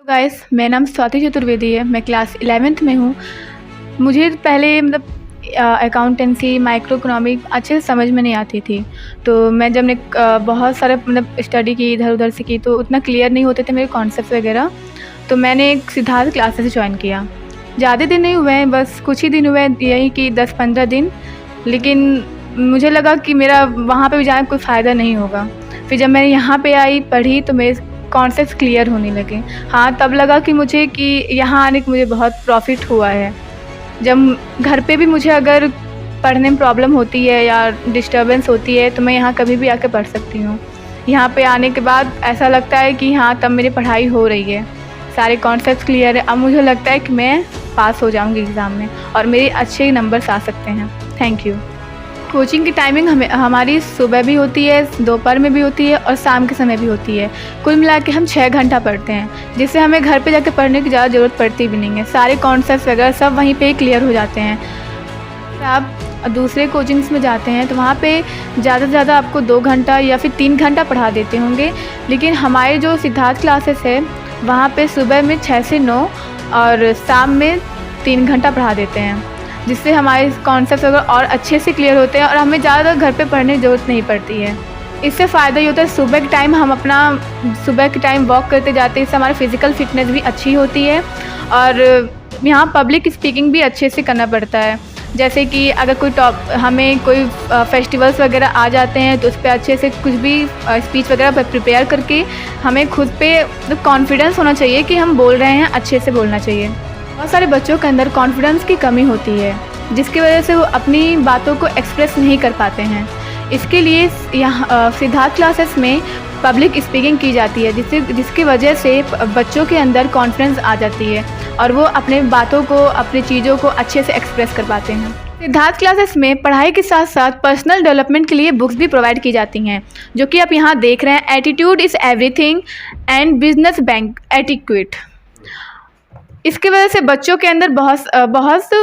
तो गाइस, मेरा नाम स्वाति चतुर्वेदी है। मैं क्लास 11th में हूँ। मुझे पहले अकाउंटेंसी, माइक्रो इकोनॉमिक अच्छे से समझ में नहीं आती थी। तो मैं जब ने बहुत सारे स्टडी की, इधर-उधर से की, तो उतना क्लियर नहीं होते थे मेरे कॉन्सेप्ट्स वगैरह। तो मैंने एक सिद्धार्थ क्लासेस जॉइन किया। ज़्यादा दिन नहीं हुए हैं, बस कुछ ही दिन हुए हैं, यही कि 10-15 दिन। लेकिन मुझे लगा कि मेरा वहाँ पे भी जाके कोई फ़ायदा नहीं होगा। फिर जब मैं यहाँ पे आई, पढ़ी, तो मेरे कॉन्सेप्ट्स क्लियर होने लगे। हाँ, तब लगा कि मुझे कि यहाँ आने के मुझे बहुत प्रॉफ़िट हुआ है। जब घर पे भी मुझे अगर पढ़ने में प्रॉब्लम होती है या डिस्टर्बेंस होती है, तो मैं यहाँ कभी भी आके पढ़ सकती हूँ। यहाँ पे आने के बाद ऐसा लगता है कि हाँ, तब मेरी पढ़ाई हो रही है, सारे कॉन्सेप्ट्स क्लियर है। अब मुझे लगता है कि मैं पास हो जाऊँगी एग्ज़ाम में और मेरे अच्छे नंबर्स आ सकते हैं। Thank you. कोचिंग की टाइमिंग हमारी सुबह भी होती है, दोपहर में भी होती है और शाम के समय भी होती है। कुल मिला के हम 6 घंटा पढ़ते हैं, जिससे हमें घर पे जाके पढ़ने की ज़्यादा ज़रूरत पड़ती भी नहीं है। सारे कॉन्सेप्ट्स वगैरह सब वहीं पे ही क्लियर हो जाते हैं। आप दूसरे कोचिंग्स में जाते हैं तो वहाँ पे ज़्यादा से ज़्यादा आपको 2 घंटा या फिर 3 घंटा पढ़ा देते होंगे, लेकिन हमारे जो सिद्धार्थ क्लासेस है वहाँ पे सुबह में 6 से 9 और शाम में 3 घंटा पढ़ा देते हैं, जिससे हमारे कॉन्सेप्ट्स वगैरह और अच्छे से क्लियर होते हैं और हमें ज़्यादा घर पे पढ़ने की ज़रूरत नहीं पड़ती है। इससे फ़ायदा ये होता है, सुबह के टाइम हम अपना सुबह के टाइम वॉक करते जाते हैं, इससे हमारी फ़िज़िकल फ़िटनेस भी अच्छी होती है और यहाँ पब्लिक स्पीकिंग भी अच्छे से करना पड़ता है। जैसे कि अगर हमें कोई फेस्टिवल्स वगैरह आ जाते हैं तो उस पर अच्छे से कुछ भी स्पीच वगैरह प्रिपेयर करके हमें खुद पे कॉन्फिडेंस होना चाहिए कि हम बोल रहे हैं, अच्छे से बोलना चाहिए। बहुत सारे बच्चों के अंदर कॉन्फिडेंस की कमी होती है, जिसकी वजह से वो अपनी बातों को एक्सप्रेस नहीं कर पाते हैं। इसके लिए यहाँ सिद्धार्थ क्लासेस में पब्लिक स्पीकिंग की जाती है, जिसकी वजह से बच्चों के अंदर कॉन्फिडेंस आ जाती है और वो अपने बातों को, अपनी चीज़ों को अच्छे से एक्सप्रेस कर पाते हैं। सिद्धार्थ क्लासेस में पढ़ाई के साथ साथ पर्सनल डेवलपमेंट के लिए बुक्स भी प्रोवाइड की जाती हैं, जो कि आप यहाँ देख रहे हैं। Attitude is everything and business bank etiquette. इसकी वजह से बच्चों के अंदर बहुत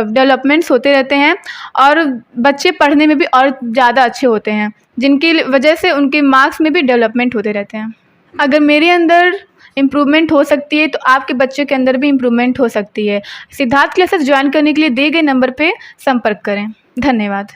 डेवलपमेंट्स होते रहते हैं और बच्चे पढ़ने में भी और ज़्यादा अच्छे होते हैं, जिनकी वजह से उनके मार्क्स में भी डेवलपमेंट होते रहते हैं। अगर मेरे अंदर इम्प्रूवमेंट हो सकती है तो आपके बच्चों के अंदर भी इम्प्रूवमेंट हो सकती है। सिद्धार्थ क्लासेस ज्वाइन करने के लिए दिए गए नंबर पे संपर्क करें। धन्यवाद।